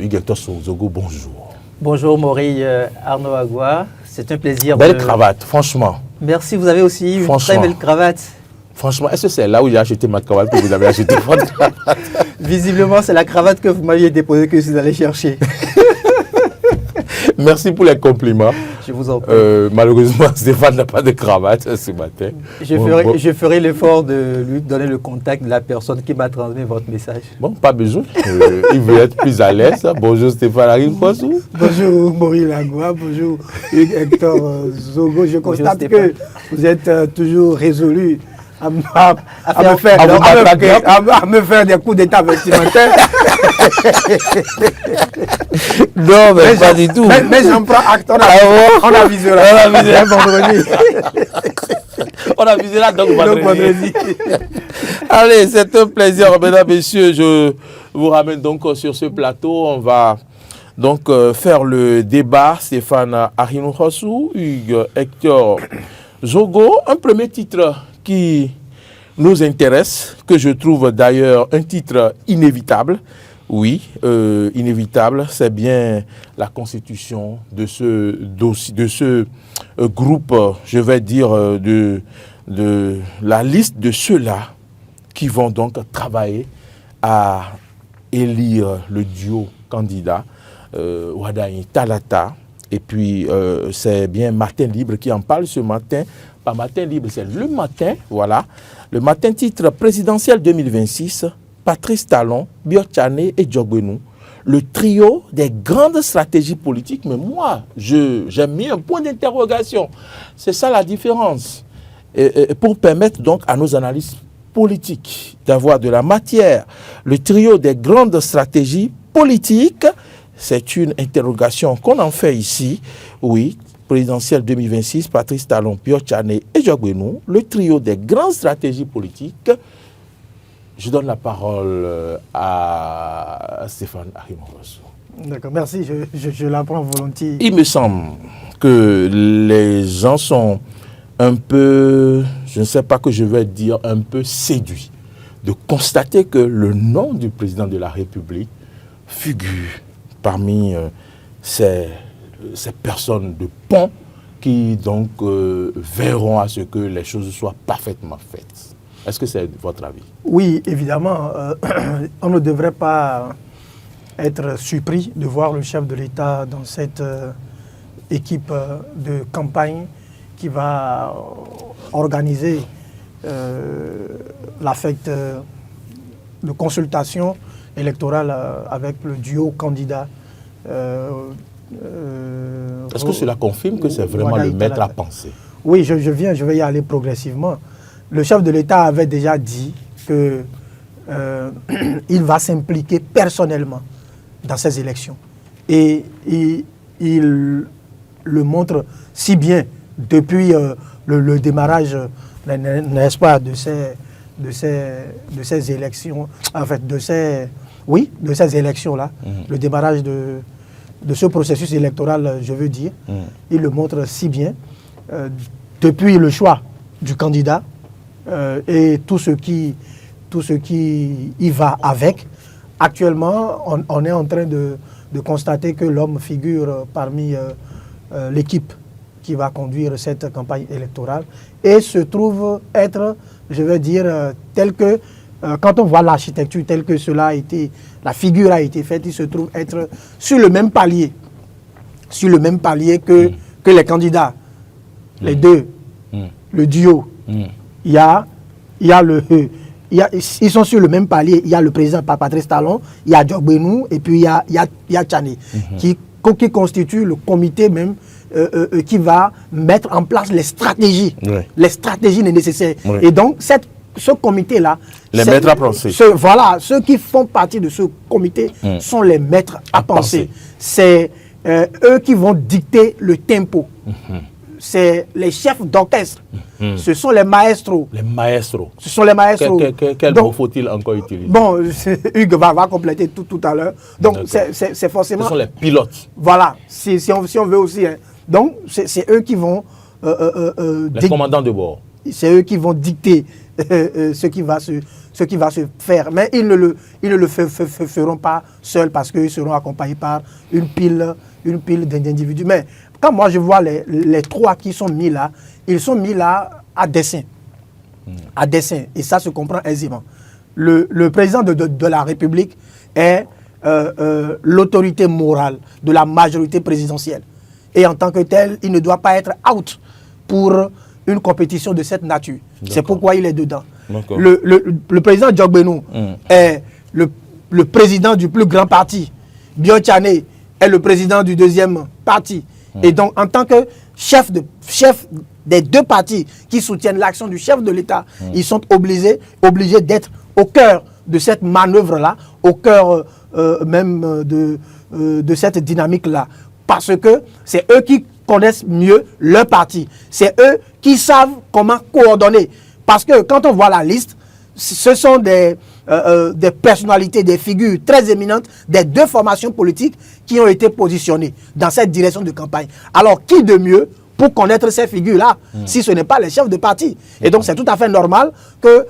Hugues-Hector Zogo, bonjour. Bonjour Maurice Arnaud Agua, c'est un plaisir. Belle cravate, franchement. Merci, vous avez aussi une très belle cravate. Franchement, est-ce que c'est là où j'ai acheté ma cravate que vous avez acheté votre cravate? Visiblement, c'est la cravate que vous m'aviez déposée que vous allez chercher. Merci pour les compliments. Je vous en prie. Malheureusement, Stéphane n'a pas de cravate ce matin. Je ferai l'effort de lui donner le contact de la personne qui m'a transmis votre message. Bon, pas besoin. Il veut être plus à l'aise. Bonjour Stéphane Arim-Kwasou. Bonjour Maurice Lagua, bonjour Hugues-Hector Zogo. Je constate que vous êtes toujours résolu à me faire des coups d'état vestimentaires. Non, mais pas du tout. Mais j'en prends acte, on avisera vendredi. On avisera donc vendredi. Allez, c'est un plaisir, mesdames, messieurs. Je vous ramène donc sur ce plateau. On va donc faire le débat. Stéphane Arim-Kwasou, Hugues-Hector Zogo. Un premier titre qui nous intéresse, que je trouve d'ailleurs un titre inévitable. Oui, inévitable, c'est bien la constitution de ce dossier, de ce groupe, je vais dire, de la liste de ceux-là qui vont donc travailler à élire le duo candidat Wadaï Talata. Et puis, c'est bien Matin Libre qui en parle ce matin. Pas Matin Libre, c'est le matin, voilà. Le matin, titre présidentiel 2026, Patrice Talon, Biotchane et Djogbenou. Le trio des grandes stratégies politiques. Mais moi, j'ai mis un point d'interrogation. C'est ça la différence. Et pour permettre donc à nos analystes politiques d'avoir de la matière. Le trio des grandes stratégies politiques, c'est une interrogation qu'on en fait ici. Oui, présidentielle 2026, Patrice Talon, Biotchane et Djogbenou. Le trio des grandes stratégies politiques. Je donne la parole à Stéphane Arim-Kwasou. D'accord, merci, je la prends volontiers. Il me semble que les gens sont un peu, je ne sais pas que je vais dire, un peu séduits de constater que le nom du président de la République figure parmi ces personnes de pont qui donc verront à ce que les choses soient parfaitement faites. Est-ce que c'est votre avis? Oui, évidemment. On ne devrait pas être surpris de voir le chef de l'État dans cette équipe de campagne qui va organiser la fête de consultation électorale avec le duo candidat. Est-ce que cela confirme que c'est vraiment le maître à penser? Oui, je vais y aller progressivement. Le chef de l'État avait déjà dit qu'il va s'impliquer personnellement dans ces élections. Et il le montre si bien depuis le démarrage, n'est-ce pas, de ces élections, en fait, de ces élections-là, le démarrage de ce processus électoral, je veux dire, il le montre si bien depuis le choix du candidat, et tout ce qui y va avec. Actuellement, on est en train de constater que l'homme figure parmi l'équipe qui va conduire cette campagne électorale et se trouve être, je veux dire, tel que, quand on voit l'architecture telle que cela a été, la figure a été faite, il se trouve être sur le même palier que les candidats, les deux, le duo. Ils sont sur le même palier. Il y a le président Patrice Talon, il y a Djogbenou et puis il y a Tchane qui constitue le comité même qui va mettre en place les stratégies nécessaires. Oui. Et donc, ce comité-là, les maîtres à penser. Voilà, ceux qui font partie de ce comité sont les maîtres à penser. C'est eux qui vont dicter le tempo. C'est les chefs d'orchestre. Ce sont les maestros. Les maestros. Ce sont les maestros. Quel mot faut-il encore utiliser? Bon, Hugues va compléter tout à l'heure. Donc, c'est forcément... Ce sont les pilotes. Voilà, si on veut aussi. Hein. Donc, c'est eux qui vont... les commandants de bord. c'est eux qui vont dicter ce qui va se faire. Mais ils ne le feront pas seuls parce qu'ils seront accompagnés par une pile d'individus. Mais quand moi je vois les trois qui sont mis là, ils sont mis là à dessein. À dessein. Et ça se comprend aisément. Le président de la République est l'autorité morale de la majorité présidentielle. Et en tant que tel, il ne doit pas être out pour une compétition de cette nature. C'est pourquoi il est dedans. Le président Djogbenou est le président du plus grand parti. Biotchane est le président du deuxième parti. Et donc, en tant que chef des deux partis qui soutiennent l'action du chef de l'État, ils sont obligés d'être au cœur de cette manœuvre-là, au cœur même de cette dynamique-là. Parce que c'est eux qui connaissent mieux leur parti. C'est eux qui savent comment coordonner. Parce que quand on voit la liste, ce sont des personnalités, des figures très éminentes des deux formations politiques qui ont été positionnées dans cette direction de campagne. Alors, qui de mieux pour connaître ces figures-là, si ce n'est pas les chefs de parti? Et donc, c'est tout à fait normal que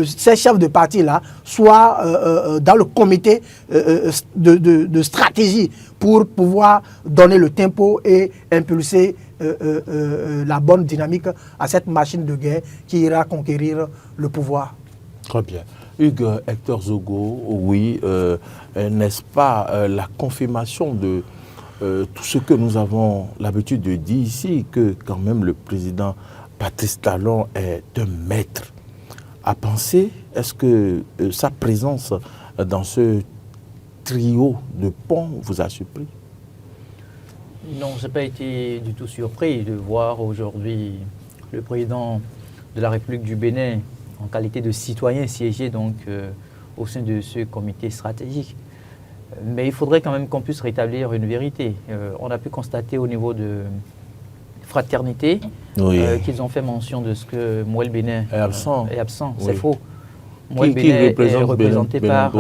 ces chefs de parti-là soient dans le comité de stratégie pour pouvoir donner le tempo et impulser la bonne dynamique à cette machine de guerre qui ira conquérir le pouvoir. Très bien. Hugues Hector Zogo, oui, n'est-ce pas la confirmation de tout ce que nous avons l'habitude de dire ici, que quand même le président Patrice Talon est un maître à penser? Est-ce que sa présence dans ce trio de ponts vous a surpris? Non, je n'ai pas été du tout surpris de voir aujourd'hui le président de la République du Bénin en qualité de citoyen siéger donc au sein de ce comité stratégique. Mais il faudrait quand même qu'on puisse rétablir une vérité. On a pu constater au niveau de Fraternité qu'ils ont fait mention de ce que Mouel Bénin est absent. C'est faux. Mouel Bénin est représenté par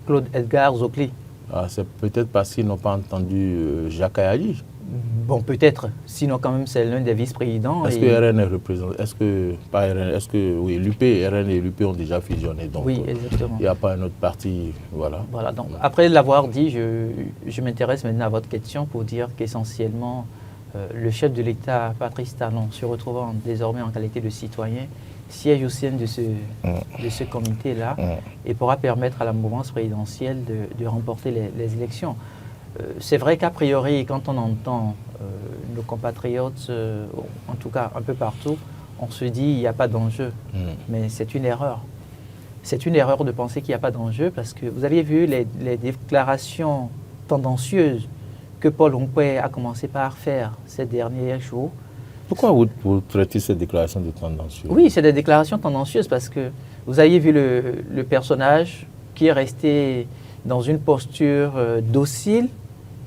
Claude Edgar Zokli. Ah, c'est peut-être parce qu'ils n'ont pas entendu Jacques Ayali. Bon, peut-être. Sinon, quand même, c'est l'un des vice-présidents. Est-ce que RN est représenté? Est-ce que, pas RN, est-ce que, oui, l'UP, RN et l'UP ont déjà fusionné. Donc, oui, exactement. Il n'y a pas un autre parti, voilà. Voilà, donc, après l'avoir dit, je m'intéresse maintenant à votre question pour dire qu'essentiellement, le chef de l'État, Patrice Talon, se retrouvant désormais en qualité de citoyen, siège au sein de ce comité-là et pourra permettre à la mouvance présidentielle de remporter les élections. C'est vrai qu'a priori, quand on entend nos compatriotes, en tout cas un peu partout, on se dit qu'il n'y a pas d'enjeu. Mais c'est une erreur. C'est une erreur de penser qu'il n'y a pas d'enjeu parce que vous aviez vu les déclarations tendancieuses que Paul Onkwe a commencé par faire ces derniers jours. Pourquoi vous traitez ces déclarations de tendancieuses? Oui, c'est des déclarations tendancieuses parce que vous aviez vu le personnage qui est resté dans une posture docile,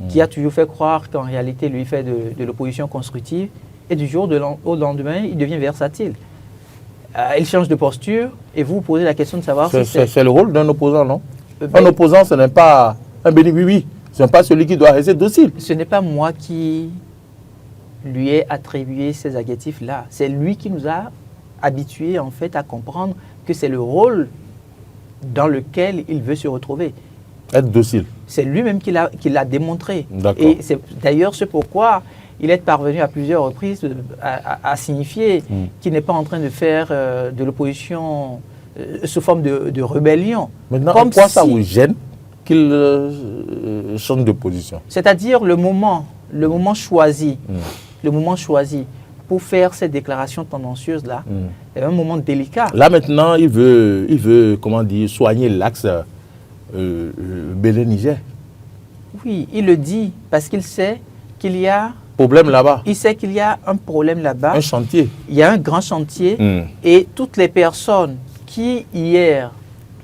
qui a toujours fait croire qu'en réalité, lui fait de l'opposition constructive, et du jour au lendemain, il devient versatile. Il change de posture, et vous posez la question de savoir si c'est le rôle d'un opposant, non? Un opposant, ce n'est pas un béni-oui-oui, ce n'est pas celui qui doit rester docile. Ce n'est pas moi qui lui ai attribué ces adjectifs-là. C'est lui qui nous a habitués, en fait, à comprendre que c'est le rôle dans lequel il veut se retrouver. Être docile. C'est lui-même qui l'a démontré. Et c'est d'ailleurs ce pourquoi il est parvenu à plusieurs reprises à signifier qu'il n'est pas en train de faire de l'opposition sous forme de rébellion. Maintenant, pourquoi ça vous gêne qu'il change de position? C'est-à-dire le moment choisi, le moment choisi pour faire cette déclaration tendancieuse-là, est un moment délicat. Là maintenant, il veut comment dire, soigner l'axe Bénin-Niger. Oui, il le dit parce qu'il sait qu'il y a problème là-bas. Il sait qu'il y a un problème là-bas. Un chantier. Il y a un grand chantier et toutes les personnes qui hier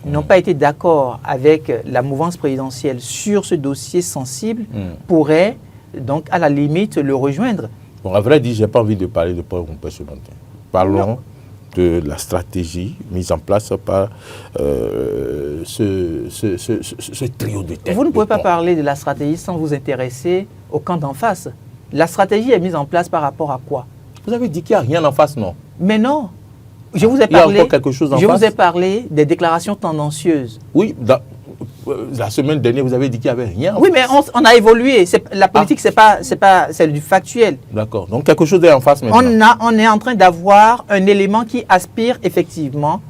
n'ont pas été d'accord avec la mouvance présidentielle sur ce dossier sensible pourraient donc à la limite le rejoindre. Bon, à vrai dire, je n'ai pas envie de parler de Paul Onkwe ce matin. Parlons de la stratégie mise en place par ce trio de têtes. Vous ne pouvez pas parler de la stratégie sans vous intéresser au camp d'en face. La stratégie est mise en place par rapport à quoi? Vous avez dit qu'il n'y a rien en face, non? Mais non. Je vous ai Il y a parlé, encore quelque chose en je face? vous ai parlé des déclarations tendancieuses. Oui, la semaine dernière, vous avez dit qu'il n'y avait rien. Oui, mais on a évolué. La politique, c'est du factuel. D'accord. Donc quelque chose est en face maintenant. On est en train d'avoir un élément qui aspire effectivement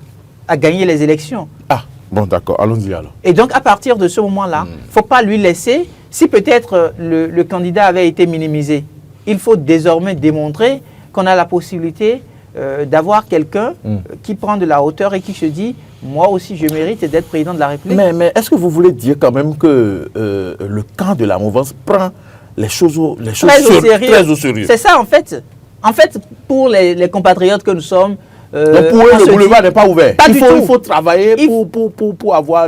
à gagner les élections. Ah, bon, d'accord. Allons-y alors. Et donc, à partir de ce moment-là, il ne faut pas lui laisser. Si peut-être le candidat avait été minimisé, il faut désormais démontrer qu'on a la possibilité d'avoir quelqu'un qui prend de la hauteur et qui se dit « moi aussi, je mérite d'être président de la République ». Mais est-ce que vous voulez dire quand même que le camp de la mouvance prend les choses très au sérieux? C'est ça, en fait. En fait, pour les compatriotes que nous sommes, donc pour eux, le boulevard n'est pas ouvert. Pas du tout. Il faut travailler pour avoir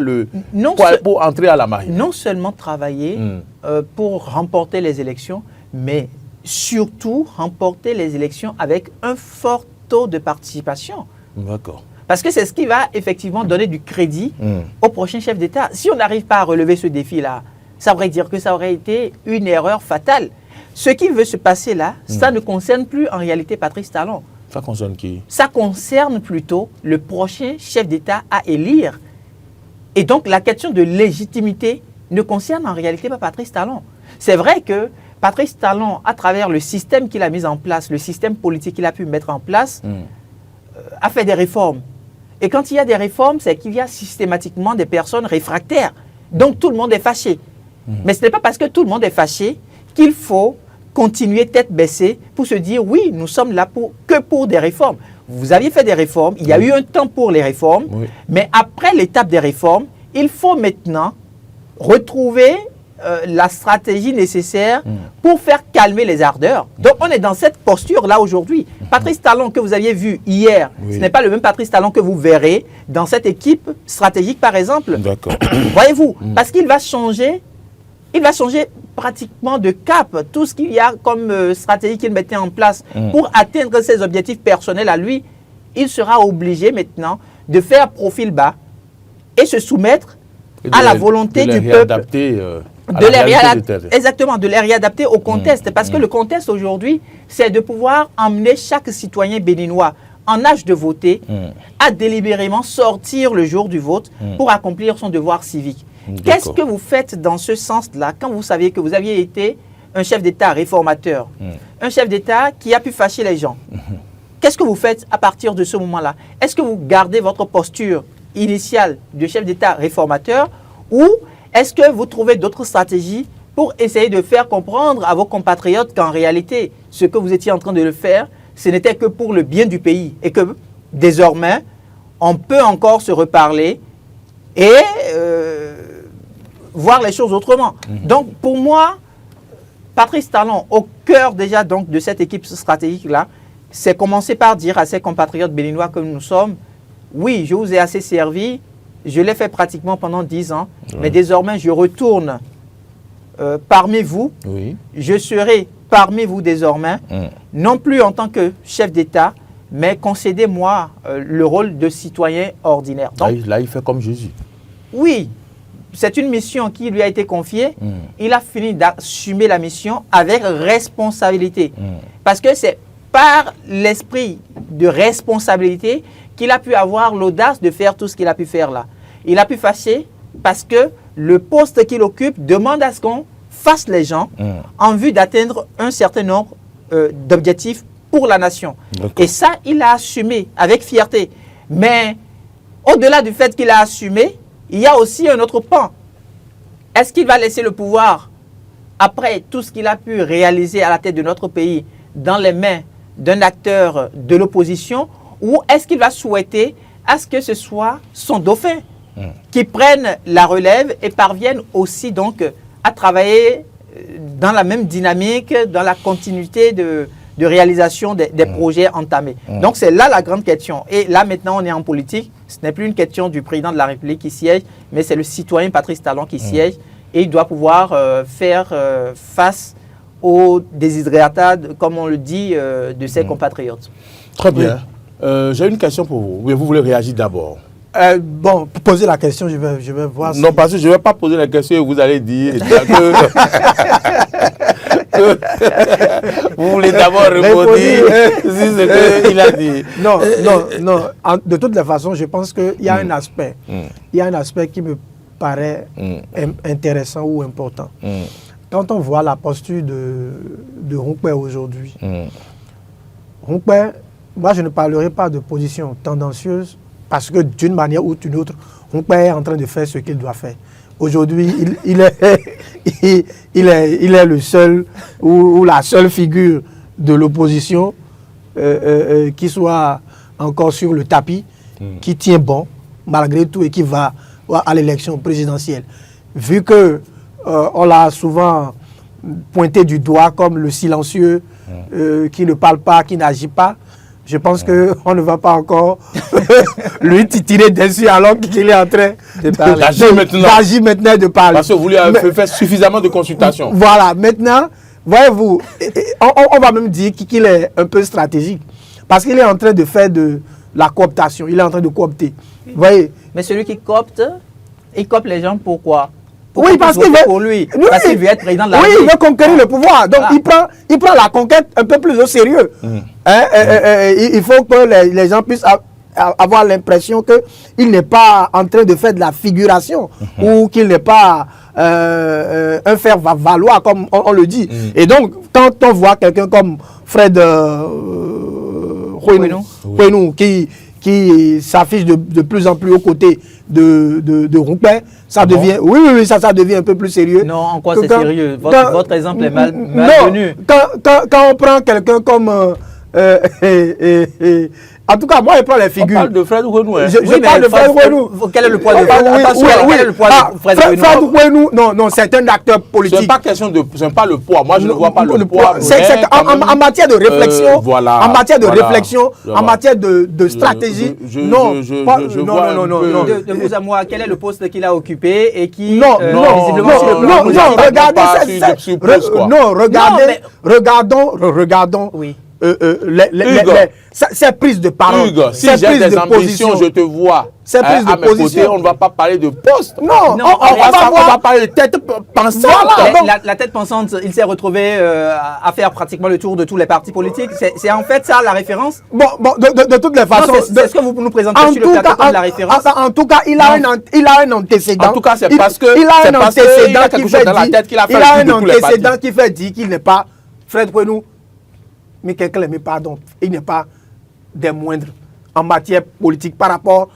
pour entrer à la marine. Non seulement travailler pour remporter les élections, mais surtout remporter les élections avec un fort taux de participation. D'accord. Parce que c'est ce qui va effectivement donner du crédit au prochain chef d'État. Si on n'arrive pas à relever ce défi-là, ça voudrait dire que ça aurait été une erreur fatale. Ce qui veut se passer là, ça ne concerne plus en réalité Patrice Talon. Ça concerne qui? Ça concerne plutôt le prochain chef d'État à élire. Et donc la question de légitimité ne concerne en réalité pas Patrice Talon. C'est vrai que Patrice Talon, à travers le système qu'il a mis en place, le système politique qu'il a pu mettre en place, a fait des réformes. Et quand il y a des réformes, c'est qu'il y a systématiquement des personnes réfractaires. Donc tout le monde est fâché. Mais ce n'est pas parce que tout le monde est fâché qu'il faut continuer tête baissée pour se dire oui, nous sommes là que pour des réformes. Vous aviez fait des réformes, il y a eu un temps pour les réformes, mais après l'étape des réformes, il faut maintenant retrouver la stratégie nécessaire pour faire calmer les ardeurs. Donc on est dans cette posture-là aujourd'hui. Patrice Talon que vous aviez vu hier, ce n'est pas le même Patrice Talon que vous verrez dans cette équipe stratégique par exemple. D'accord. Voyez-vous, parce qu'il va changer pratiquement de cap tout ce qu'il y a comme stratégie qu'il mettait en place pour atteindre ses objectifs personnels à lui. Il sera obligé maintenant de faire profil bas et se soumettre à la volonté du peuple. Exactement, de les réadapter au contexte. Parce que le contexte aujourd'hui, c'est de pouvoir emmener chaque citoyen béninois en âge de voter à délibérément sortir le jour du vote pour accomplir son devoir civique. Qu'est-ce que vous faites dans ce sens-là quand vous saviez que vous aviez été un chef d'État réformateur, un chef d'État qui a pu fâcher les gens? Qu'est-ce que vous faites à partir de ce moment-là? Est-ce que vous gardez votre posture initiale de chef d'État réformateur ou est-ce que vous trouvez d'autres stratégies pour essayer de faire comprendre à vos compatriotes qu'en réalité, ce que vous étiez en train de le faire, ce n'était que pour le bien du pays et que désormais, on peut encore se reparler et voir les choses autrement. Donc, pour moi, Patrice Talon, au cœur déjà donc, de cette équipe stratégique-là, c'est commencer par dire à ses compatriotes béninois que nous sommes, oui, je vous ai assez servi, je l'ai fait pratiquement pendant 10 ans, mais désormais, je retourne parmi vous, je serai parmi vous désormais, non plus en tant que chef d'État, mais concédez-moi le rôle de citoyen ordinaire. Donc, là, il fait comme Jésus. Oui, c'est une mission qui lui a été confiée. Il a fini d'assumer la mission avec responsabilité. Parce que c'est par l'esprit de responsabilité qu'il a pu avoir l'audace de faire tout ce qu'il a pu faire là. Il a pu fâcher parce que le poste qu'il occupe demande à ce qu'on fasse les gens en vue d'atteindre un certain nombre d'objectifs pour la nation. Et ça, il a assumé avec fierté. Mais au-delà du fait qu'il a assumé, il y a aussi un autre pan. Est-ce qu'il va laisser le pouvoir, après tout ce qu'il a pu réaliser à la tête de notre pays, dans les mains d'un acteur de l'opposition, ou est-ce qu'il va souhaiter à ce que ce soit son dauphin qui prenne la relève et parvienne aussi donc à travailler dans la même dynamique, dans la continuité de réalisation des projets entamés. Donc c'est là la grande question. Et là maintenant on est en politique, ce n'est plus une question du président de la République qui siège, mais c'est le citoyen Patrice Talon qui siège et il doit pouvoir faire face aux déshydratats, comme on le dit, de ses compatriotes. Très bien. J'ai une question pour vous. Oui, vous voulez réagir d'abord? Bon, pour poser la question, je vais voir. Non, parce que je ne vais pas poser la question et vous allez dire que... Vous voulez d'abord répondre sur ce qu'il a dit. Non. De toutes les façons, je pense qu'il y a un aspect. Il y a un aspect qui me paraît intéressant ou important. Quand on voit la posture de Rumpé aujourd'hui, Rumpé, moi je ne parlerai pas de position tendancieuse parce que d'une manière ou d'une autre, Rumpé est en train de faire ce qu'il doit faire. Aujourd'hui, il est le seul ou la seule figure de l'opposition qui soit encore sur le tapis, qui tient bon malgré tout et qui va à l'élection présidentielle. Vu que on l'a souvent pointé du doigt comme le silencieux qui ne parle pas, qui n'agit pas, je pense qu'on ne va pas encore lui tirer dessus alors qu'il est en train d'agir maintenant, de parler. Parce que vous lui avez fait suffisamment de consultations. Voilà, maintenant, voyez-vous, on va même dire qu'il est un peu stratégique. Parce qu'il est en train de faire de la cooptation, il est en train de coopter. Vous voyez? Mais celui qui coopte, il coopte les gens pourquoi? Oui, parce qu'il veut, pour lui, parce qu'il veut être président de la République. Oui, il veut conquérir le pouvoir. Donc, il prend la conquête un peu plus au sérieux. Il faut que les gens puissent avoir l'impression qu'il n'est pas en train de faire de la figuration ou qu'il n'est pas un faire-valoir, comme on le dit. Et donc, quand on voit quelqu'un comme Fred Huenou qui s'affiche de plus en plus aux côtés de Rumpé, ça devient, ça devient un peu plus sérieux. Non, en quoi c'est sérieux? Votre exemple est malvenu. Quand on prend quelqu'un comme en tout cas, moi, je prends les figures. On parle de Fred Huenou. Je parle de Fred Huenou. Quel est le poids de Fred Huenou? Fred Huenou, non, c'est un acteur politique. Ce n'est pas question de, ce n'est pas le poids. Moi, je ne vois pas le poids. En matière de réflexion, en matière de réflexion, en matière de stratégie, non. De vous à moi, quel est le poste qu'il a occupé et qui visiblement sur le plan regardons. Oui. Ces prises de parole, Hugues, si j'ai des ambitions, je te vois à mes côtés, on ne va pas parler de poste. Non, on va parler de tête pensante. Voilà. La tête pensante, il s'est retrouvé à faire pratiquement le tour de tous les partis politiques. C'est en fait ça la référence? Bon, de toutes les façons. C'est ce que vous nous présentez sur le plateau comme la référence? En tout cas, il a un antécédent. En tout cas, c'est parce que il a un antécédent qui fait dans la tête qu'il a fait. Il a un antécédent qui fait dire qu'il n'est pas Fred Huenou. Mais pardon, il n'est pas des moindres en matière politique par rapport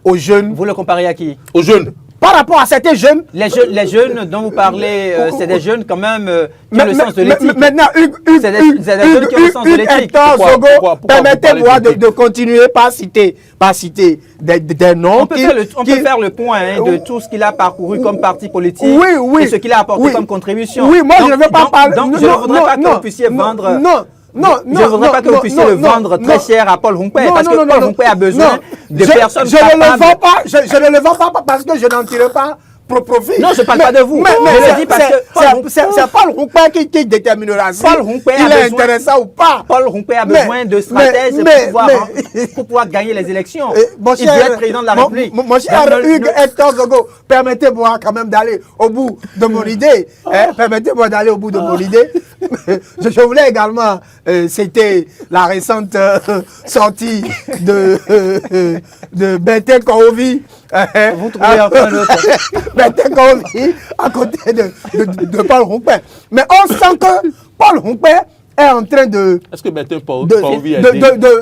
aux jeunes. Vous le comparez à qui? Aux jeunes. Par rapport à certains jeunes. Les jeunes dont vous parlez, c'est des jeunes quand même qui ont le sens de l'éthique. Maintenant, c'est des jeunes qui ont le sens de l'éthique. Permettez-moi de continuer par citer des noms. On peut faire le point de tout ce qu'il a parcouru comme parti politique et ce qu'il a apporté comme contribution. Oui, moi je ne veux pas parler. Donc je ne voudrais pas que vous puissiez vendre. Je ne voudrais pas que vous puissiez le vendre très cher à Paul Rumpé, parce que Paul Rumpé a besoin de personnes capables. Je ne le vends pas parce que je n'en tire pas profit. Non, je ne parle pas de vous. Mais je le dis parce que c'est Paul Rumpé qui déterminera si il est intéressant ou pas. Paul Rumpé a besoin de stratèges pour pouvoir gagner les élections. Il doit être président de la République. Mon cher Hugues Hector Zogo, permettez-moi quand même d'aller au bout de mon idée. Permettez-moi d'aller au bout de mon idée. Je voulais également citer la récente sortie de Bertin Korovi. Vous trouvez enfin l'autre. Bertin Korovi à côté de Paul Rumpé. Mais on sent que Paul Rumpé est en train de... Est-ce que Bertin Korovi est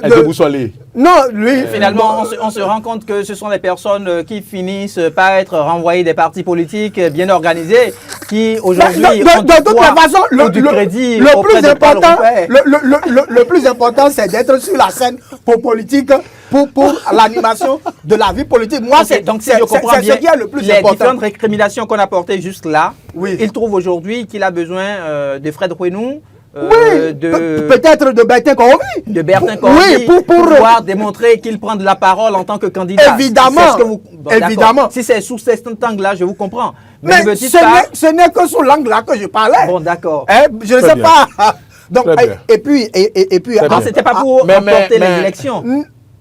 déboussolé? Non, lui... Finalement, on se rend compte que ce sont des personnes qui finissent par être renvoyées des partis politiques bien organisés, qui aujourd'hui ont de toute façon, du crédit le plus important, c'est d'être sur la scène politique pour l'animation de la vie politique. Moi, c'est si je comprends bien, ce qui est le plus les important. différentes récriminations qu'on a portées juste là, il trouve aujourd'hui qu'il a besoin de Fred Huenou. Peut-être de Bertin Korovi. De Bertin Korovi, pour pouvoir démontrer qu'il prend de la parole en tant que candidat. Évidemment. Évidemment. Si c'est sous cet angle-là, je vous comprends. Mais ce n'est que sous l'angle-là que je parlais. Bon, d'accord. Je ne sais pas. Donc, et puis, c'était pas pour remporter les élections.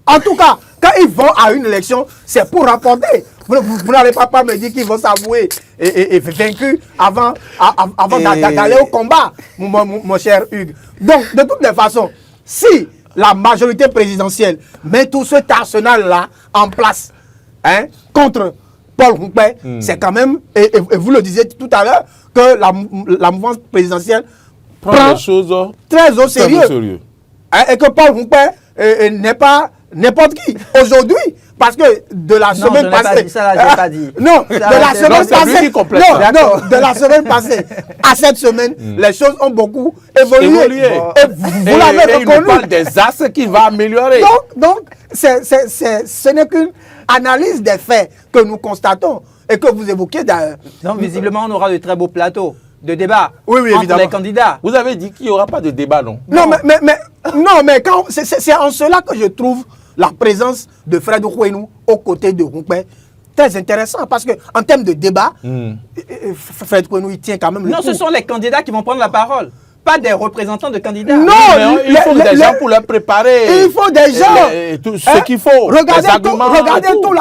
En tout cas, quand ils vont à une élection, c'est pour remporter. Vous n'allez pas me dire qu'ils vont s'avouer et vaincus avant d'aller au combat, mon cher Hugues. Donc, de toutes les façons, si la majorité présidentielle met tout cet arsenal-là en place contre Paul Roumpé, c'est quand même, et vous le disiez tout à l'heure, que la mouvance présidentielle prend les choses très au sérieux. Et que Paul Roumpé n'est pas n'importe qui. Aujourd'hui, parce que de la semaine passée... Non, de la semaine passée à cette semaine, les choses ont beaucoup évolué. Et vous l'avez reconnu. Il parle des axes qu'il va améliorer. Donc ce n'est qu'une analyse des faits que nous constatons et que vous évoquez d'ailleurs. Donc, visiblement, on aura de très beaux plateaux de débat entre évidemment. Les candidats. Vous avez dit qu'il n'y aura pas de débat, non? Non, mais c'est en cela que je trouve la présence de Fred Oukhouenou aux côtés de Roumpé très intéressant parce qu'en termes de débat, Fred Oukhouenou, il tient quand même le coup. Ce sont les candidats qui vont prendre la parole, pas des représentants de candidats. Non, il faut des gens pour leur préparer. Il faut des gens. Tout ce qu'il faut. Regardez tout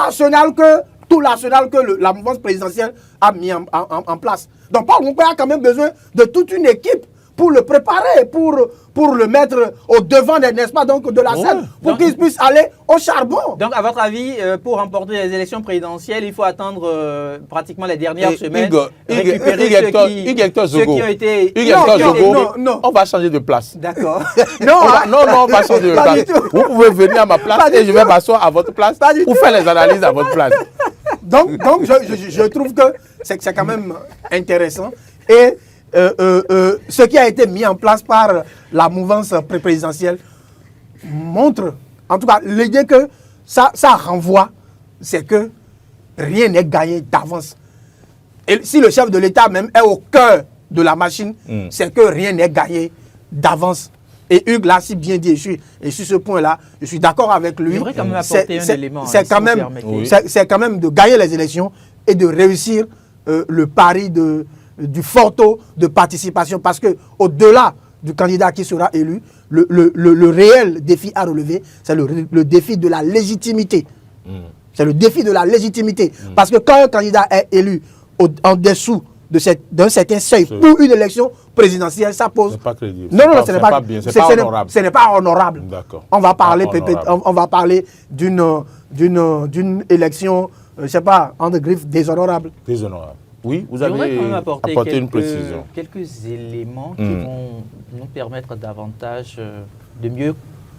l'arsenal que la mouvance présidentielle a mis en place. Donc, Paul Roumpé a quand même besoin de toute une équipe pour le préparer, pour le mettre au devant, n'est-ce pas, donc, de la scène, pour qu'il puisse aller au charbon. Donc, à votre avis, pour remporter les élections présidentielles, il faut attendre pratiquement les dernières semaines, récupérer ceux qui ont été... Non, on va changer de place. D'accord. Non, on va changer de place. Vous pouvez venir à ma place et je vais m'asseoir à votre place ou faire les analyses à votre place. Donc je trouve que c'est quand même intéressant. Et ce qui a été mis en place par la mouvance présidentielle montre, en tout cas, l'idée que ça renvoie, c'est que rien n'est gagné d'avance. Et si le chef de l'État même est au cœur de la machine, c'est que rien n'est gagné d'avance. Et Hugues l'a si bien dit, et sur ce point-là, je suis d'accord avec lui. J'aimerais quand même apporter un élément. C'est quand même de gagner les élections et de réussir le pari du fort taux de participation. Parce qu'au-delà du candidat qui sera élu, le réel défi à relever, c'est le défi de la légitimité. C'est le défi de la légitimité. Parce que quand un candidat est élu en dessous d'un certain seuil pour une élection présidentielle, ça pose... C'est pas crédible. Non, ce n'est pas bien. C'est pas honorable. Ce n'est pas honorable. D'accord. On va parler d'une élection, je ne sais pas, entre griffes, déshonorable. Déshonorable. Oui, vous avez apporté une précision. Quelques éléments qui vont nous permettre davantage de mieux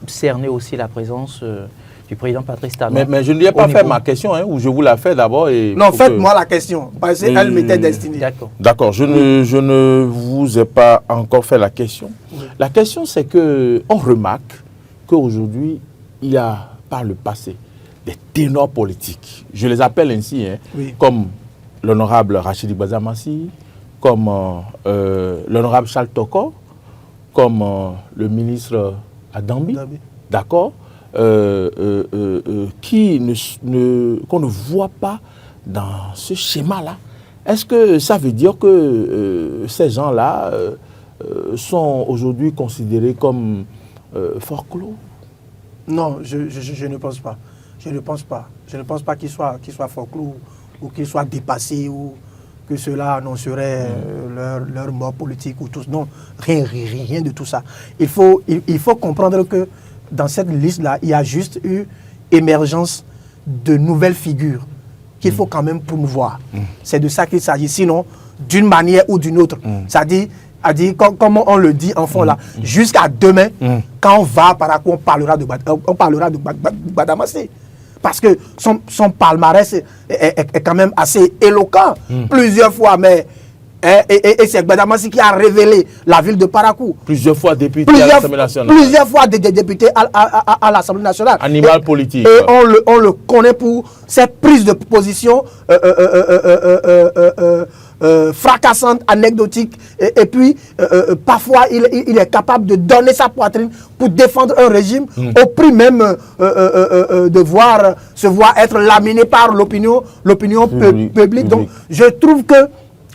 cerner aussi la présence du président Patrice Talon. Mais je ne lui ai pas fait ma question, ou je vous la fais d'abord. Non, faites-moi la question, parce qu'elle m'était destinée. D'accord, je ne vous ai pas encore fait la question. Oui. La question, c'est qu'on remarque qu'aujourd'hui, il y a par le passé des ténors politiques, je les appelle ainsi, comme l'honorable Rachidi Bazamassi, comme l'honorable Charles Toko, comme le ministre Adambi, d'accord, qu'on ne voit pas dans ce schéma-là. Est-ce que ça veut dire que ces gens-là sont aujourd'hui considérés comme folklore? Non, je ne pense pas. Je ne pense pas. Je ne pense pas qu'ils soient folklore ou qu'ils soient dépassés ou que cela annoncerait leur mort politique ou tout. Non, rien de tout ça. Il faut comprendre que dans cette liste-là, il y a juste eu émergence de nouvelles figures qu'il faut quand même promouvoir. C'est de ça qu'il s'agit. Sinon, d'une manière ou d'une autre, c'est-à-dire, comme on le dit en fond là, jusqu'à demain, quand on va à Parakou, on parlera de Badamassé. Parce que son palmarès est quand même assez éloquent. Plusieurs fois, mais... Et c'est Badamassy qui a révélé la ville de Parakou. Plusieurs fois député à l'Assemblée nationale. Plusieurs fois députés à l'Assemblée nationale. Animal politique. Et on le connaît pour ses prises de position fracassantes, anecdotiques. Et puis, parfois, il est capable de donner sa poitrine pour défendre un régime au prix même de se voir être laminé par l'opinion publique. Donc, je trouve que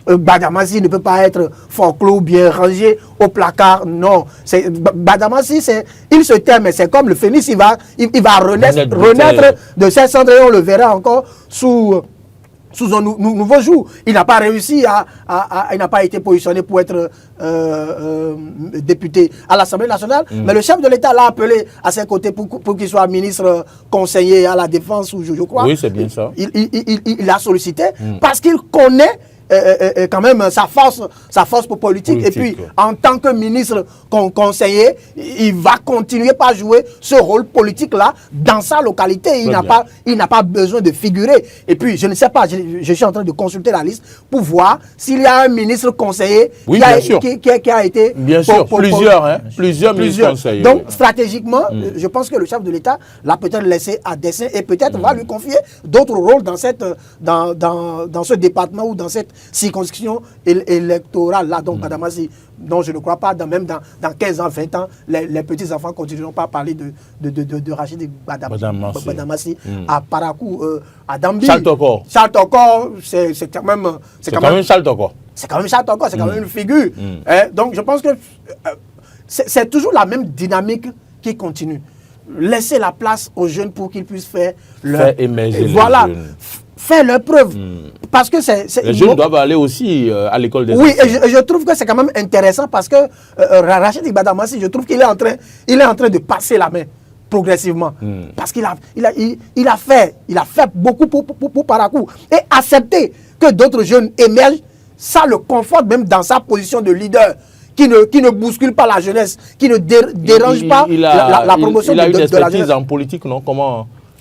Badamassy ne peut pas être folklore bien rangé au placard, non. Badamassy, il se tait, mais c'est comme le phénix, il va renaître de ses cendres et on le verra encore sous sous un nouveau jour. Il n'a pas réussi il n'a pas été positionné pour être député à l'Assemblée nationale. Mais le chef de l'État l'a appelé à ses côtés pour qu'il soit ministre conseiller à la défense, ou je crois. Oui, c'est bien ça. Il l'a sollicité parce qu'il connaît quand même sa force politique. Et puis, en tant que ministre conseiller, il va continuer par jouer ce rôle politique-là dans sa localité. Il n'a pas besoin de figurer. Et puis, je ne sais pas, je suis en train de consulter la liste pour voir s'il y a un ministre conseiller qui a été... Bien sûr, plusieurs ministres conseillers. Donc, stratégiquement, je pense que le chef de l'État l'a peut-être laissé à dessein et peut-être va lui confier d'autres rôles dans ce département ou dans cette circonscription électorale là. Donc, Badamassi, non, je ne crois pas, même dans 15 ans, 20 ans, les petits-enfants continueront pas à parler de Rachid Badamassi à Parakou, à Dambi. Charles Tokor, c'est quand même Charles Tokor. C'est quand même Charles Tokor, c'est quand même une figure. Donc, je pense que c'est toujours la même dynamique qui continue. Laisser la place aux jeunes pour qu'ils puissent faire émerger les jeunes. Faire leur preuve. Parce que les jeunes doivent aller aussi à l'école des Oui, et je trouve que c'est quand même intéressant parce que Rachid Badamassi, je trouve qu'il est en train de passer la main progressivement. Parce qu'il a fait beaucoup pour Parakou. Et accepter que d'autres jeunes émergent, ça le conforte même dans sa position de leader. Qui ne bouscule pas la jeunesse, qui ne dérange pas la promotion de la jeunesse. Il a une expertise en politique, non?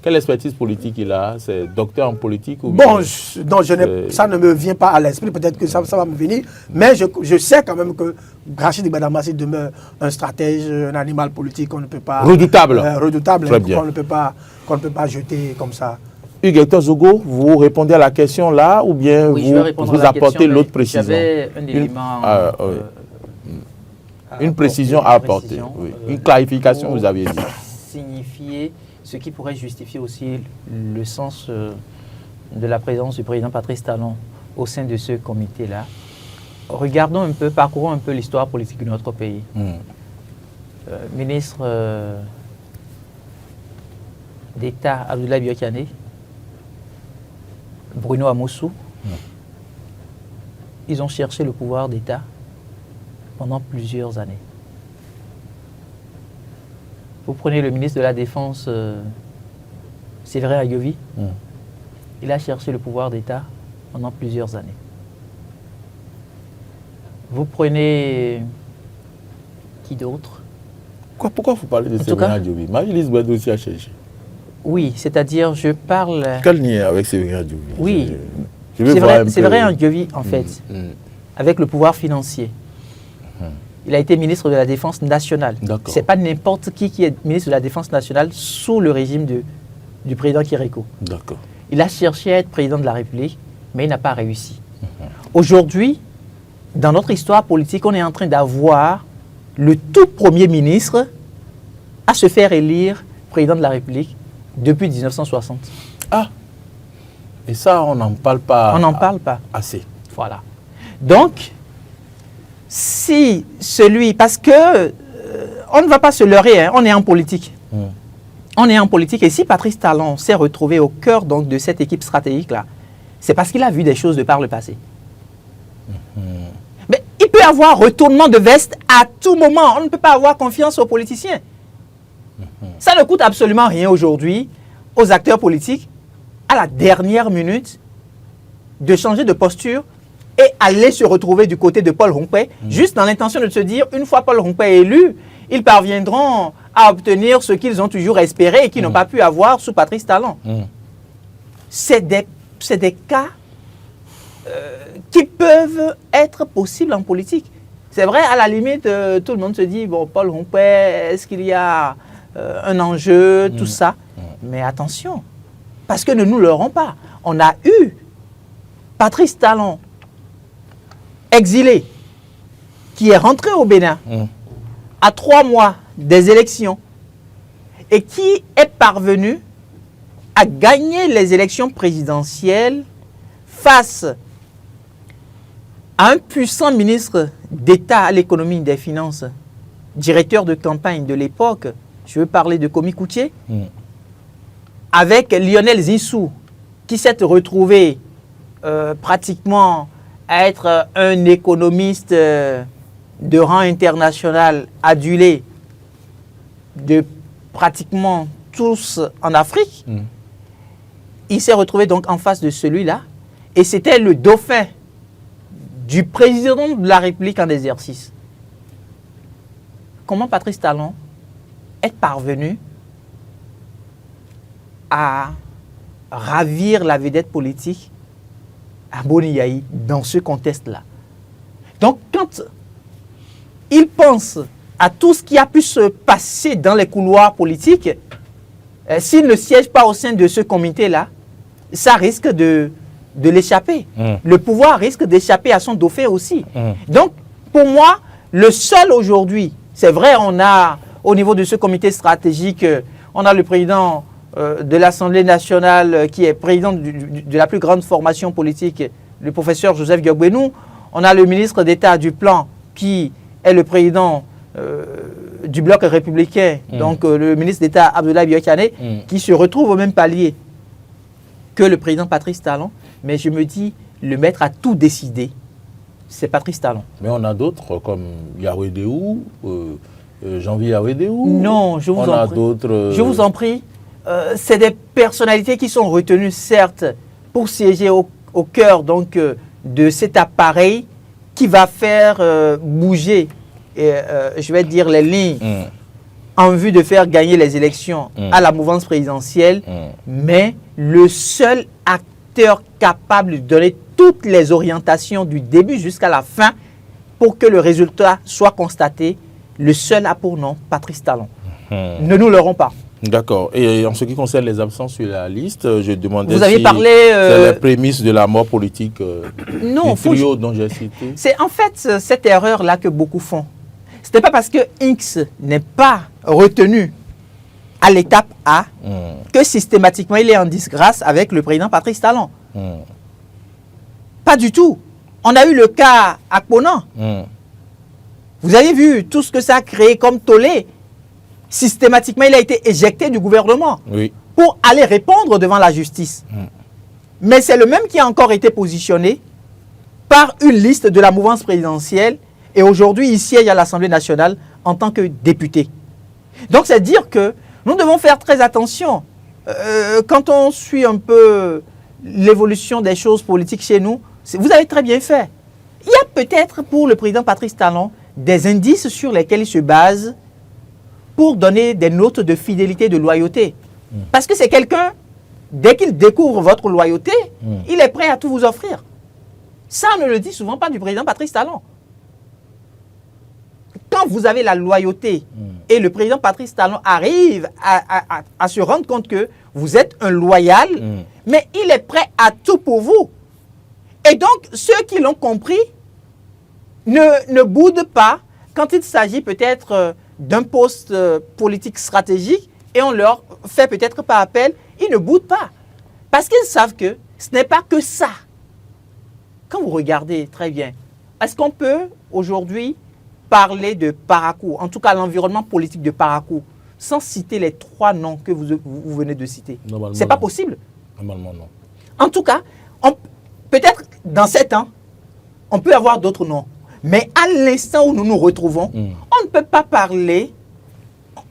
Quelle expertise politique il a? C'est docteur en politique ou bon, ça ne me vient pas à l'esprit, peut-être que ça va me venir, mais je sais quand même que Rachid Badamassi demeure un stratège, un animal politique qu'on ne peut pas... Redoutable. Qu'on ne peut pas jeter comme ça. Hugues Zogo, vous répondez à la question là ou bien vous apportez l'autre précision? J'avais un élément... Une précision à apporter, une clarification, vous aviez dit. Signifier ce qui pourrait justifier aussi le sens de la présence du président Patrice Talon au sein de ce comité-là. Regardons un peu, parcourons un peu l'histoire politique de notre pays. Ministre d'État Abdoulaye Biokane, Bruno Amoussou, ils ont cherché le pouvoir d'État pendant plusieurs années. Vous prenez le ministre de la Défense, Séverin Ayovi, il a cherché le pouvoir d'État pendant plusieurs années. Vous prenez qui d'autre? Pourquoi vous parlez de Séverin Ayovi? Marie-Lise Bouedou aussi a cherché. Oui, c'est-à-dire je parle... Quel lien avec Séverin Ayovi? Oui, Séverin Ayovi en fait, avec le pouvoir financier. Il a été ministre de la Défense nationale. Ce n'est pas n'importe qui est ministre de la Défense nationale sous le régime du président Kéréko. Il a cherché à être président de la République, mais il n'a pas réussi. Aujourd'hui, dans notre histoire politique, on est en train d'avoir le tout premier ministre à se faire élire président de la République depuis 1960. Ah, et ça, on n'en parle pas. On n'en parle pas. Assez. Voilà. Donc, si celui, parce que on ne va pas se leurrer, hein, on est en politique. On est en politique et si Patrice Talon s'est retrouvé au cœur donc, de cette équipe stratégique-là, c'est parce qu'il a vu des choses de par le passé. Mais il peut y avoir retournement de veste à tout moment. On ne peut pas avoir confiance aux politiciens. Ça ne coûte absolument rien aujourd'hui aux acteurs politiques, à la dernière minute, de changer de posture et aller se retrouver du côté de Paul Rompé, juste dans l'intention de se dire, une fois Paul Rompé est élu, ils parviendront à obtenir ce qu'ils ont toujours espéré et qu'ils n'ont pas pu avoir sous Patrice Talon. C'est des cas qui peuvent être possibles en politique. C'est vrai, à la limite, tout le monde se dit, bon, Paul Rompé, est-ce qu'il y a un enjeu, tout ça? Mais attention, parce que ne nous leurrons pas. On a eu Patrice Talon, exilé, qui est rentré au Bénin à 3 mois des élections et qui est parvenu à gagner les élections présidentielles face à un puissant ministre d'État à l'économie et des finances, directeur de campagne de l'époque, je veux parler de Komi Koutié, avec Lionel Zinsou, qui s'est retrouvé pratiquement à être un économiste de rang international adulé de pratiquement tous en Afrique. Il s'est retrouvé donc en face de celui-là et c'était le dauphin du président de la République en exercice. Comment Patrice Talon est parvenu à ravir la vedette politique à Boni Yayi dans ce contexte-là? Donc, quand il pense à tout ce qui a pu se passer dans les couloirs politiques, s'il ne siège pas au sein de ce comité-là, ça risque de l'échapper. Le pouvoir risque d'échapper à son dauphin aussi. Donc, pour moi, le seul aujourd'hui, c'est vrai, on a, au niveau de ce comité stratégique, on a le président de l'Assemblée nationale qui est président de la plus grande formation politique, le professeur Joseph Diogbenou. On a le ministre d'État du Plan qui est le président du bloc républicain, donc le ministre d'État Abdoulaye Biokane, qui se retrouve au même palier que le président Patrice Talon. Mais je me dis, le maître a tout décidé, c'est Patrice Talon. Mais on a d'autres comme Yahweh-Déou, Janvier Yahweh-Déou. Non, je vous en prie. D'autres. Je vous en prie. C'est des personnalités qui sont retenues, certes, pour siéger au cœur donc, de cet appareil qui va faire bouger, je vais dire, les lignes en vue de faire gagner les élections à la mouvance présidentielle. Mais le seul acteur capable de donner toutes les orientations du début jusqu'à la fin pour que le résultat soit constaté, le seul a pour nom Patrice Talon. Ne nous leurrons pas. D'accord. Et en ce qui concerne les absents sur la liste, je demandais vous avez parlé, c'est les prémices de la mort politique non, du trio dont j'ai cité. C'est en fait cette erreur-là que beaucoup font. Ce n'est pas parce que X n'est pas retenu à l'étape A que systématiquement il est en disgrâce avec le président Patrice Talon. Pas du tout. On a eu le cas Akponan. Vous avez vu tout ce que ça a créé comme tollé. Systématiquement, il a été éjecté du gouvernement pour aller répondre devant la justice. Mais c'est le même qui a encore été positionné par une liste de la mouvance présidentielle et aujourd'hui, il siège à l'Assemblée nationale en tant que député. Donc, c'est dire que nous devons faire très attention. Quand on suit un peu l'évolution des choses politiques chez nous, vous avez très bien fait. Il y a peut-être pour le président Patrice Talon des indices sur lesquels il se base pour donner des notes de fidélité, de loyauté. Parce que c'est quelqu'un, dès qu'il découvre votre loyauté, il est prêt à tout vous offrir. Ça, on ne le dit souvent pas du président Patrice Talon. Quand vous avez la loyauté et le président Patrice Talon arrive à se rendre compte que vous êtes un loyal, mais il est prêt à tout pour vous. Et donc, ceux qui l'ont compris ne boudent pas quand il s'agit peut-être d'un poste politique stratégique et on leur fait peut-être pas appel, ils ne boudent pas. Parce qu'ils savent que ce n'est pas que ça. Quand vous regardez très bien, est-ce qu'on peut aujourd'hui parler de Parakou, en tout cas l'environnement politique de Parakou, sans citer les 3 noms que vous venez de citer? Ce n'est pas possible. Normalement, non. En tout cas, peut-être dans 7 ans, on peut avoir d'autres noms. Mais à l'instant où nous nous retrouvons, on ne peut pas parler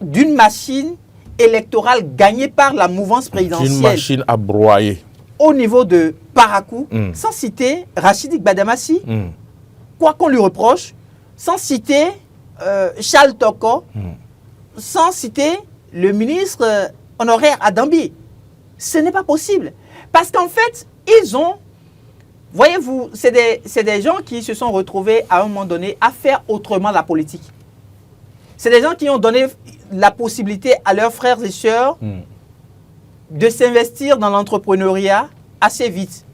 d'une machine électorale gagnée par la mouvance présidentielle. Une machine à broyer. Au niveau de Parakou, sans citer Rachid Gbadamassi, quoi qu'on lui reproche, sans citer Charles Toko, sans citer le ministre honoraire Adambi. Ce n'est pas possible. Parce qu'en fait, ils ont... Voyez-vous, c'est des gens qui se sont retrouvés à un moment donné à faire autrement la politique. C'est des gens qui ont donné la possibilité à leurs frères et sœurs de s'investir dans l'entrepreneuriat assez vite.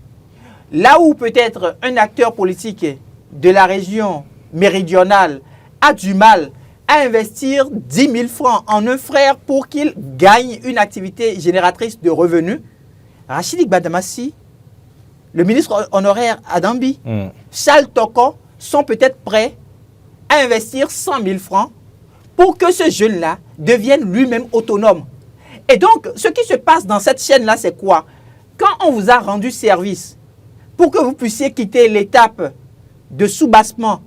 Là où peut-être un acteur politique de la région méridionale a du mal à investir 10 000 francs en un frère pour qu'il gagne une activité génératrice de revenus, Rachid Gbadamassi, le ministre honoraire Adambi, Charles Toko sont peut-être prêts à investir 100 000 francs pour que ce jeune-là devienne lui-même autonome. Et donc, ce qui se passe dans cette chaîne-là, c'est quoi? Quand on vous a rendu service, pour que vous puissiez quitter l'étape de soubassement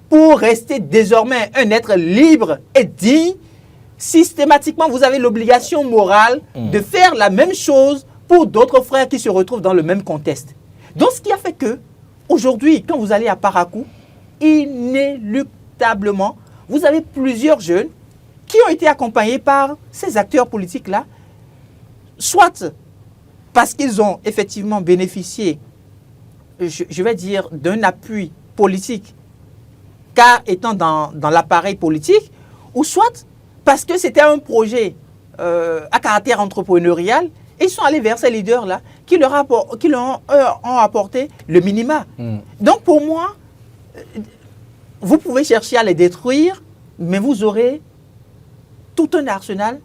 pour rester désormais un être libre et digne, systématiquement, vous avez l'obligation morale de faire la même chose pour d'autres frères qui se retrouvent dans le même contexte. Donc, ce qui a fait que, aujourd'hui, quand vous allez à Parakou, inéluctablement, vous avez plusieurs jeunes qui ont été accompagnés par ces acteurs politiques-là, soit parce qu'ils ont effectivement bénéficié, je vais dire, d'un appui politique, car étant dans l'appareil politique, ou soit parce que c'était un projet à caractère entrepreneurial, et ils sont allés vers ces leaders-là qui leur ont apporté le minima. Donc pour moi, vous pouvez chercher à les détruire, mais vous aurez tout un arsenal,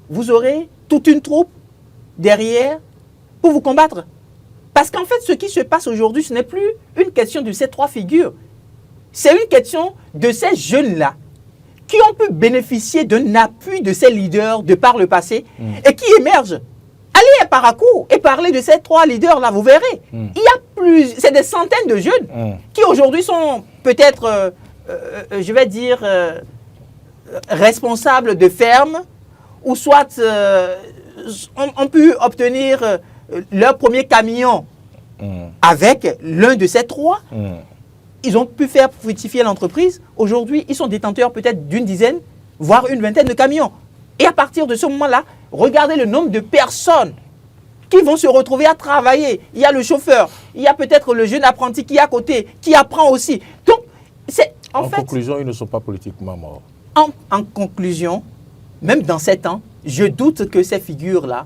vous aurez toute une troupe derrière pour vous combattre. Parce qu'en fait, ce qui se passe aujourd'hui, ce n'est plus une question de ces trois figures. C'est une question de ces jeunes-là qui ont pu bénéficier d'un appui de ces leaders de par le passé et qui émergent. Allez à Parakou et parlez de ces trois leaders-là, vous verrez. Il y a c'est des centaines de jeunes qui aujourd'hui sont peut-être, je vais dire, responsables de fermes ou soit ont pu obtenir leur premier camion avec l'un de ces trois. Ils ont pu faire fructifier l'entreprise. Aujourd'hui, ils sont détenteurs peut-être d'une dizaine, voire une vingtaine de camions. Et à partir de ce moment-là, regardez le nombre de personnes qui vont se retrouver à travailler. Il y a le chauffeur, il y a peut-être le jeune apprenti qui est à côté, qui apprend aussi. Donc, en fait, conclusion, ils ne sont pas politiquement morts. En conclusion, même dans 7 ans, je doute que ces figures-là,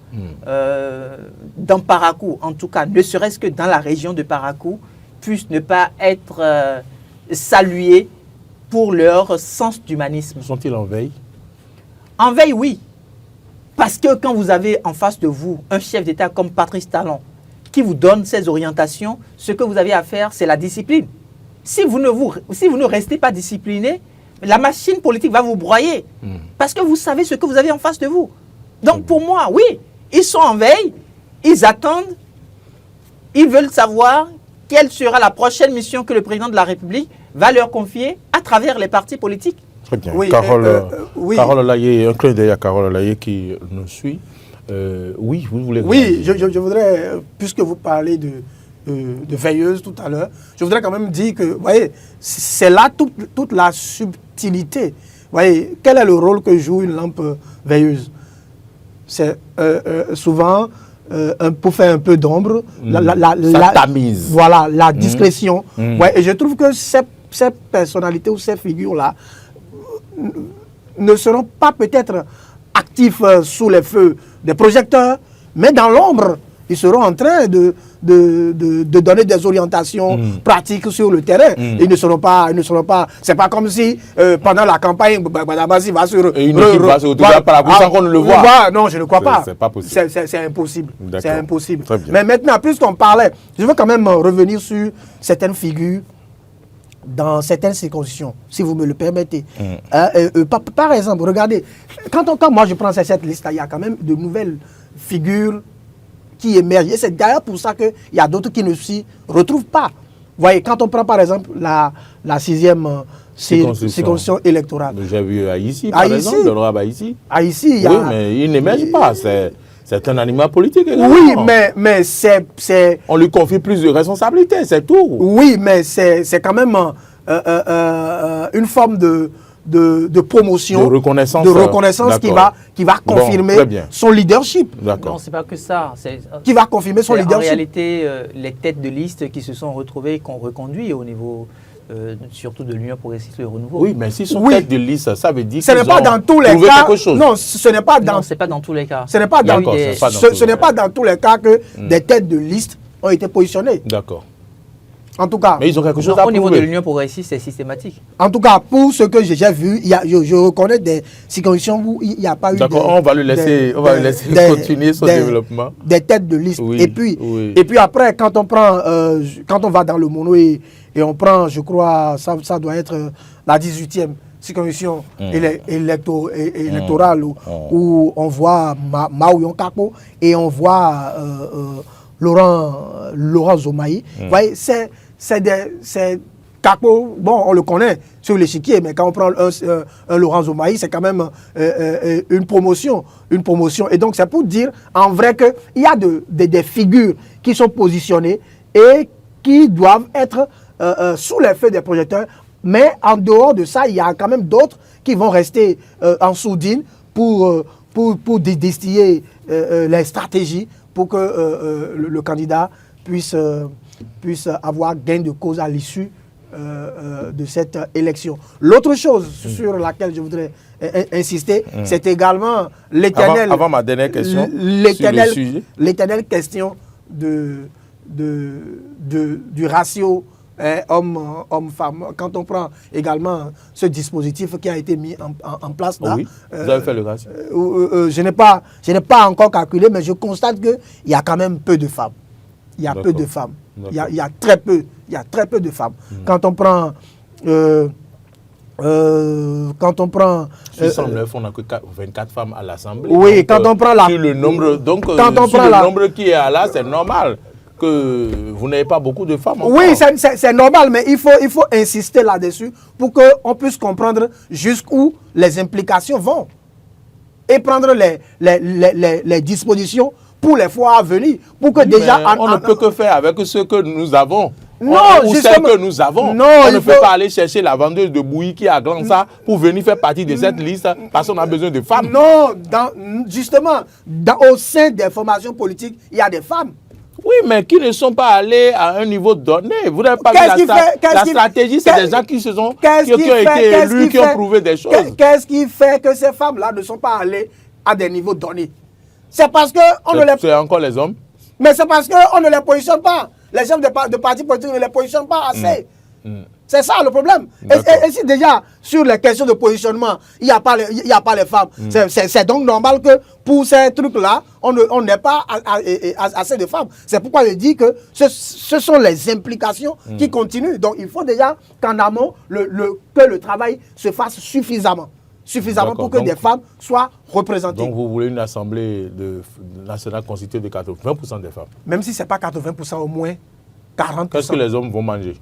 dans Parakou, en tout cas, ne serait-ce que dans la région de Parakou, puissent ne pas être salués pour leur sens d'humanisme. Sont-ils en veille? En veille, oui. Parce que quand vous avez en face de vous un chef d'État comme Patrice Talon qui vous donne ses orientations, ce que vous avez à faire, c'est la discipline. Si vous ne restez pas discipliné, la machine politique va vous broyer. Parce que vous savez ce que vous avez en face de vous. Donc pour moi, oui, ils sont en veille, ils attendent, ils veulent savoir quelle sera la prochaine mission que le président de la République va leur confier à travers les partis politiques. Très bien. Oui, Carole Laillé, un clin d'œil à Carole Laillé qui nous suit. Oui, vous voulez... Oui, je voudrais, puisque vous parlez de veilleuse tout à l'heure, je voudrais quand même dire que, vous voyez, c'est là toute la subtilité. Vous voyez, quel est le rôle que joue une lampe veilleuse? C'est souvent... pour faire un peu d'ombre, ça tamise. Voilà, la discrétion. Ouais, et je trouve que ces personnalités ou ces figures-là ne seront pas peut-être actifs sous les feux des projecteurs, mais dans l'ombre, ils seront en train de donner des orientations pratiques sur le terrain. Ils ne seront pas, c'est pas comme si pendant la campagne, Badamasi va sur... Et une équipe va se retrouver à Parakou sans qu'on ne le voit. Non, je ne crois pas. C'est pas possible. C'est impossible. C'est impossible. Très bien. Mais maintenant, puisqu'on parlait, je veux quand même revenir sur certaines figures dans certaines circonstances, si vous me le permettez. Par exemple, regardez, quand moi je prends cette liste-là, il y a quand même de nouvelles figures qui émergent. Et c'est d'ailleurs pour ça qu'il y a d'autres qui ne s'y retrouvent pas. Vous voyez, quand on prend par exemple la 6e circonscription électorale. J'ai vu Haïti, par exemple, le roi Haïti. Haïti, il y a... Oui, mais il n'émerge pas. C'est un animal politique également. Oui, mais c'est... On lui confie plus de responsabilités, c'est tout. Oui, mais c'est quand même une forme de promotion, de reconnaissance qui va confirmer son leadership. Non, c'est pas que ça. Qui va confirmer son leadership. En réalité, les têtes de liste qui se sont retrouvées, qu'on reconduit au niveau... surtout de l'Union progressiste, le renouveau. Oui, mais si sont tête de liste, ça veut dire ce n'est pas dans tous les cas. Non, ce n'est pas dans. Non, c'est pas dans tous les cas. Ce n'est pas dans. Ce n'est pas dans tous les cas que des têtes de liste ont été positionnées. D'accord. En tout cas. Mais ils ont quelque chose à prouver. Au niveau de l'Union progressiste, c'est systématique. En tout cas, pour ce que j'ai vu, je reconnais des circonscriptions où il n'y a pas eu. D'accord, on va le laisser continuer son développement. Des têtes de liste. Oui, et puis après, quand on va dans le mono et on prend, je crois, ça doit être la 18e circonscription électorale où on voit Maouyon Kako et on voit Laurent Zomaï. Vous voyez, c'est Kako, bon, on le connaît sur l'échiquier, mais quand on prend un Laurent Zomaï, c'est quand même une promotion. Et donc, c'est pour dire, en vrai, qu'il y a des figures qui sont positionnées et qui doivent être sous les feux des projecteurs. Mais en dehors de ça, il y a quand même d'autres qui vont rester en sourdine pour distiller les stratégies pour que le candidat puisse avoir gain de cause à l'issue de cette élection. L'autre chose sur laquelle je voudrais insister, c'est également l'éternelle... Avant ma dernière question, l'éternelle question du ratio homme-femme. Quand on prend également ce dispositif qui a été mis en place là... Oui, vous avez fait le ratio. Je n'ai pas encore calculé, mais je constate qu'il y a quand même peu de femmes. Il y a peu de femmes. Il y a très peu de femmes. Quand on prend... 609, on n'a que 24 femmes à l'Assemblée. Oui, quand on prend la... Sur le nombre, nombre qui est là, c'est normal que vous n'avez pas beaucoup de femmes encore. Oui, c'est normal, mais il faut insister là-dessus pour qu'on puisse comprendre jusqu'où les implications vont et prendre les dispositions pour les fois à venir. Pour que on ne peut que faire avec ce que nous avons. Non, ou celle que nous avons. Non, on ne peut pas aller chercher la vendeuse de bouillie qui a grand ça pour venir faire partie de cette liste parce qu'on a besoin de femmes. Non, justement, au sein des formations politiques, il y a des femmes. Oui, mais qui ne sont pas allés à un niveau donné. Vous n'avez pas vu la stratégie, c'est des gens qui ont été élus, qui ont prouvé des choses. Qu'est-ce qui fait que ces femmes-là ne sont pas allées à des niveaux donnés? C'est parce que C'est encore les hommes. Mais c'est parce qu'on ne les positionne pas. Les chefs de partis politiques ne les positionnent pas assez. C'est ça le problème. Et si déjà, sur les questions de positionnement, il n'y a pas les femmes, c'est donc normal que pour ces trucs-là, on n'ait pas assez de femmes. C'est pourquoi je dis que ce sont les implications qui continuent. Donc il faut déjà qu'en amont, que le travail se fasse suffisamment pour que des femmes soient représentées. Donc vous voulez une assemblée nationale constituée de 80% des femmes? Même si ce n'est pas 80%, au moins 40%. Qu'est-ce que les hommes vont manger?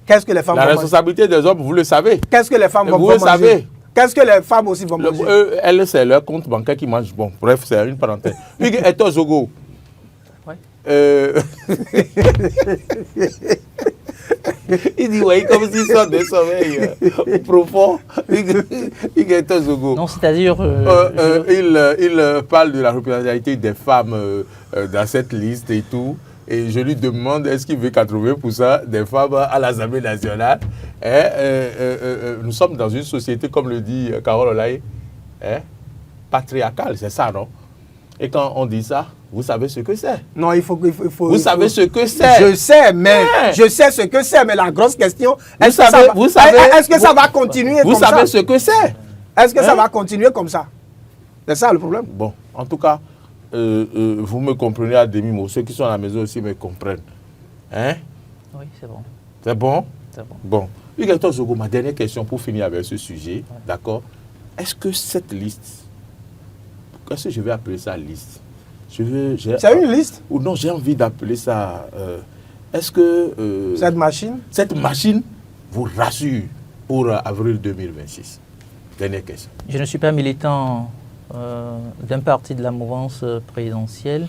Qu'est-ce que les femmes vont manger? La responsabilité des hommes, vous le savez. Qu'est-ce que les femmes vont manger? Vous le savez. Qu'est-ce que les femmes aussi vont manger? Elles, c'est leur compte bancaire qui mange. Bon, bref, c'est une parenthèse. Hugues Eto Zogo. Oui. Il dit, oui, comme s'il sort des sommeils profonds. Hugues Eto Zogo. Non, c'est-à-dire... il parle de la représentativité des femmes dans cette liste et tout. Et je lui demande, est-ce qu'il veut 80% des femmes à l'Assemblée nationale? Nous sommes dans une société, comme le dit Carole Olaye, patriarcale, c'est ça, non? Et quand on dit ça, vous savez ce que c'est? Non, il faut vous savez ce que c'est? Je sais, mais je sais ce que c'est, mais la grosse question, est-ce que ça va continuer comme ça? Vous savez ce que c'est? Est-ce que ça va continuer comme ça? C'est ça le problème. Bon, en tout cas, vous me comprenez à demi-mot. Ceux qui sont à la maison aussi me comprennent. Hein? Oui, c'est bon. C'est bon? C'est bon. Bon. Hugues Eto Zogo, ma dernière question pour finir avec ce sujet. Ouais. D'accord? Est-ce que cette liste, est-ce que je vais appeler ça liste? C'est une liste? Ou non, j'ai envie d'appeler ça... est-ce que... Cette machine vous rassure pour avril 2026? Dernière question. Je ne suis pas militant d'un parti de la mouvance présidentielle.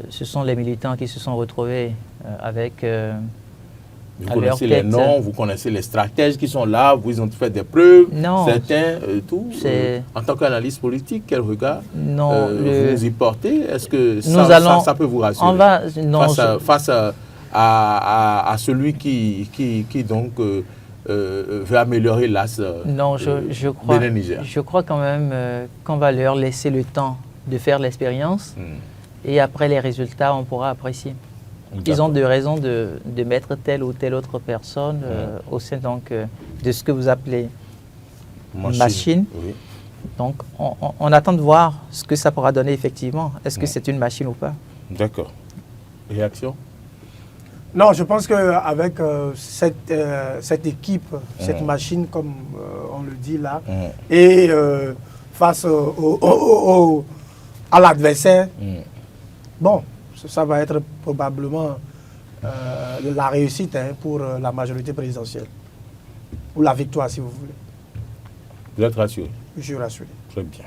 Ce sont les militants qui se sont retrouvés avec... vous connaissez les noms, vous connaissez les stratèges qui sont là, vous ont fait des preuves, non, certains, tout. En tant qu'analyste politique, quel regard vous y portez? Est-ce que ça peut vous rassurer face à celui qui donc veut améliorer l'AS je crois quand même qu'on va leur laisser le temps de faire l'expérience et après les résultats, on pourra apprécier. Ils ont de raison de mettre telle ou telle autre personne au sein donc, de ce que vous appelez machine. Oui. Donc, on attend de voir ce que ça pourra donner effectivement. Est-ce que c'est une machine ou pas? D'accord. Réaction? Non, je pense qu'avec cette équipe, cette machine, comme on le dit là, et face à l'adversaire, bon, ça va être probablement la réussite pour la majorité présidentielle. Ou la victoire, si vous voulez. Vous êtes rassuré? Je suis rassuré. Très bien.